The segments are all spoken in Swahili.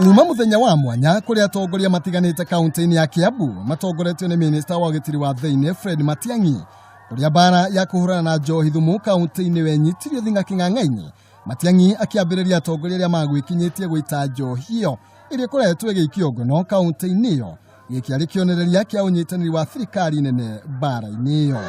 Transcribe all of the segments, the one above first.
Uma muthenya wa mwanya kuri atongoria matiganite kaunti-ini ya Kiambu matongoretio ni minister wa gitiri wa thiini Fred Matiang'i kuria bara ya kuhurana na njohi thumu kaunti-ini wenyitirio thinga king'ang'aini. Matiang'i akiambiriria atongoria aria magwikinyitie gwita njohi iyo iria koretwo igikio ngono kaunti-ini iyo gikiari kionereria kia unyitaniri wa thirikari nene bara-ini iyo.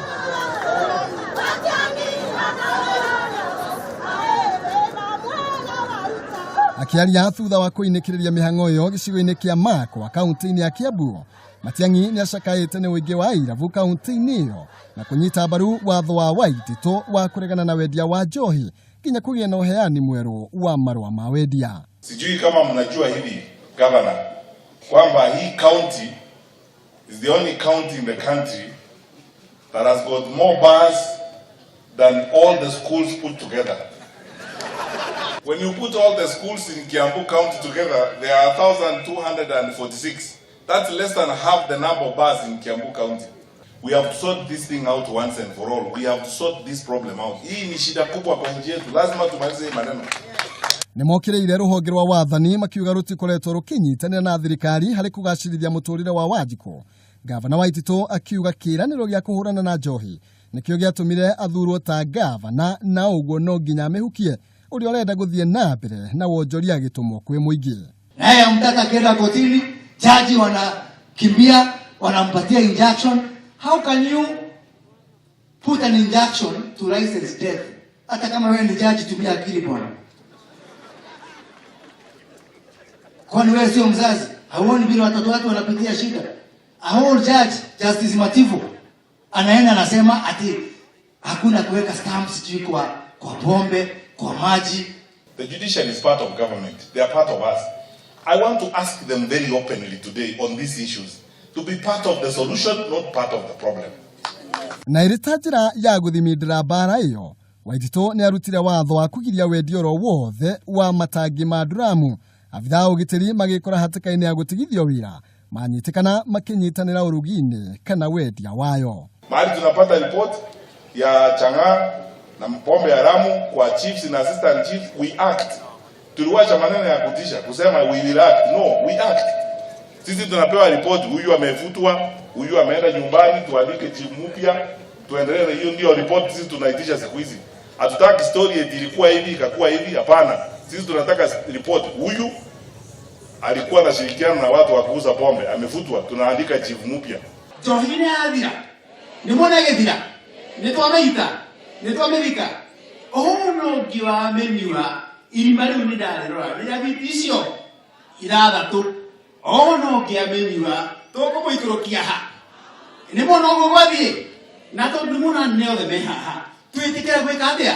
Akiaria thutha wa kuinikiriria mihang'o iyo gicigo-ini kia Makwa kaunti-ini ya Kiambu, Matiang'i ni acakaite ni wingi wa irabu kaunti-ini iyo na kunyita mbaru watho wa Waititu wa kuregana na wendia wa njohi kinya kugia na uheani mweru wa marua ma wendia. Sijui kama mnajua hivi governor kwamba hii county is the only county in the country that has got more bars than all the schools put together. When you put all the schools in Kiambu County together, there are 1,246. That's less than half the number of bars in Kiambu County. We have to sort this thing out once and for all. We have to sort this problem out. Hii ni shida kubwa kwa nchi yetu. Lazima tumalize hii maneno. Nimokireire ruhonge rwa wathani makiuga rutikoretwo rukinyitanira na thirikari hari kugacirithia muturire wa Wanjiku. Gavana Waititu akiuga kiraniro gia kuhurana na njohi nikio giatumire athurwo ta gavana na uguo no nginya mehukie uria urenda guthie na mbere na wonjoria gitumwo kwi muingi. Naye mtaka kenda kotini, jaji wanakimbia wanampatia injection. How can you put an injection to license death? Hata kama wewe ni jaji, tumia akili bwana. Kwani wewe sio mzazi? Hauoni vile watoto watu wanapitia shida? A whole judge, Justice Mativo, anaenda anasema ati hakuna kuweka stamps kwa pombe, kwa maji. The judiciary is part of government. They are part of us. I want to ask them very openly today on these issues to be part of the solution, not part of the problem. Na iritajira ya guthimindira bara iyo, Waititu ni arutire watho wa kugiria wendioro wothe wa matangi ma duramu. Abitha ugitiri magikora hatikaini ya gutigithio wira manyitikana makinyitanira urugini kana wendia wayo. Mahali tunapata report ya chang'aa na pombe haramu kwa chiefs na assistant chiefs, we act. Tuliwacha maneno ya kutisha kusema we will act. No, we act. Sisi tunapewa report, huyu amefutwa, huyu ameenda nyumbani, tuandike chief mpya, tuendelee na hiyo ndio report sisi tunaitisha siku hizi. Hatutaki story eti ilikuwa hivi ikakuwa hivi, hapana. Sisi tunataka report, huyu alikuwa anashirikiana na watu wa kuuza pombe, amefutwa, tunaandika chief mpya. Johine adira. Nimona gedira. Nitwameita. Nitwamerika. Ono giwa meniwa irimari unidare roa. Nira bitisio. Iratatu. Ono gia meniwa toko moiturokia ha. Nimona ogwathie. Nato ndumuna neo de meha. Tuitikira gwika atia.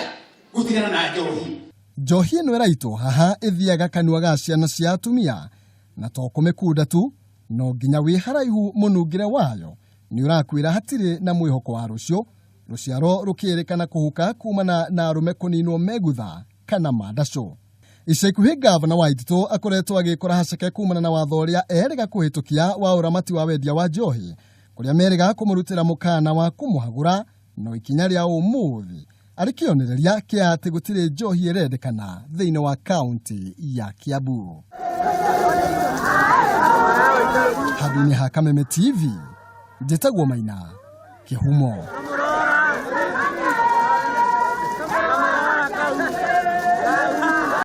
Gutigana na njohi. Njohi ino iraitwo haha ithiaga kanua ga ciana cia atumia na to kumikunda tu no nginya wi haraihu munungire wayo ni urakwira hatiri na mwihoko wa rucio ruciaro rukirikana kuhuka kumana na arume kuninwo megutha kana mandaco. Icekuhi gavana Waititu akoretwo agikora haceke kumana na watho uria erega kuhitukia wa uramati wa wendia wa njohi kuria merega kumurutira mukana wa kumuhagura no ikinya ria umuthi arikionereria kia ati gutire njohi irendekana thiini wa kaunti ya Kiambu. Haduni ha Kameme TV, Njĩtagwo Maina, Kĩhumo.